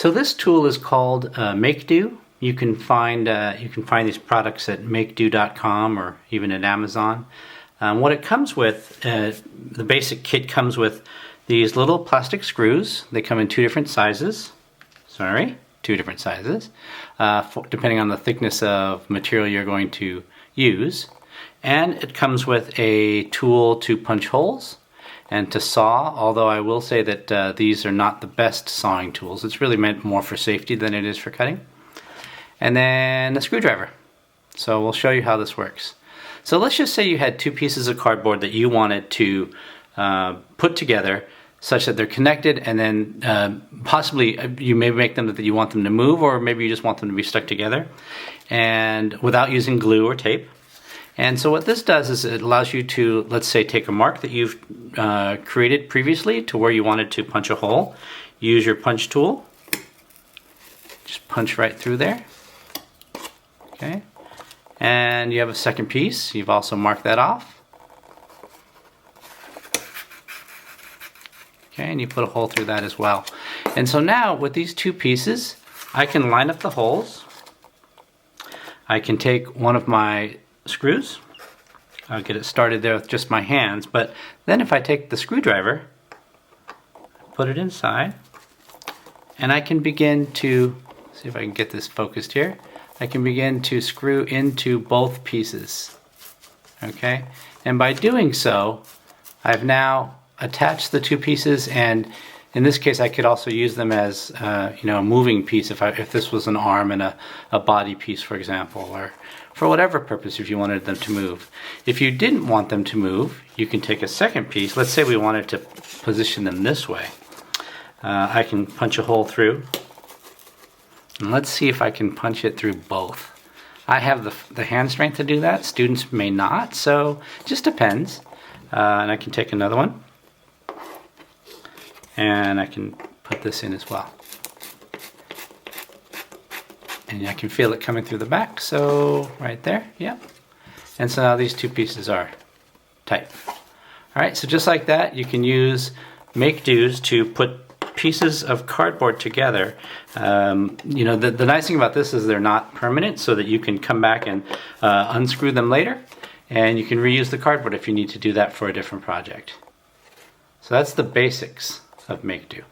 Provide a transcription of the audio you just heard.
So this tool is called MakeDo. You can find these products at MakeDo.com or even at Amazon. What it comes with, the basic kit comes with these little plastic screws. They come in two different sizes. Depending on the thickness of material you're going to use. And it comes with a tool to punch holes and to saw, although I will say that these are not the best sawing tools. It's really meant more for safety than it is for cutting. And then a screwdriver. So we'll show you how this works. So let's just say you had two pieces of cardboard that you wanted to put together such that they're connected, and then possibly you may make them that you want them to move, or maybe you just want them to be stuck together and without using glue or tape. And so what this does is it allows you to, let's say, take a mark that you've created previously to where you wanted to punch a hole. Use your punch tool. Just punch right through there. Okay. And you have a second piece. You've also marked that off. Okay, and you put a hole through that as well. And so now with these two pieces, I can line up the holes. I can take one of my screws. I'll get it started there with just my hands, but then if I take the screwdriver, put it inside, and I can begin to, see if I can get this focused here, I can begin to screw into both pieces. Okay, and by doing so, I've now attached the two pieces, and in this case I could also use them as a moving piece if this was an arm and a body piece, for example, or for whatever purpose if you wanted them to move. If you didn't want them to move, you can take a second piece. Let's say we wanted to position them this way. I can punch a hole through, and let's see if I can punch it through both. I have the hand strength to do that. Students may not, so it just depends. And I can take another one, and I can put this in as well. And I can feel it coming through the back, so right there, yeah. And so now these two pieces are tight. All right, so just like that, you can use MakeDo's to put pieces of cardboard together. The nice thing about this is they're not permanent, so that you can come back and unscrew them later, and you can reuse the cardboard if you need to do that for a different project. So that's the basics of MakeDo.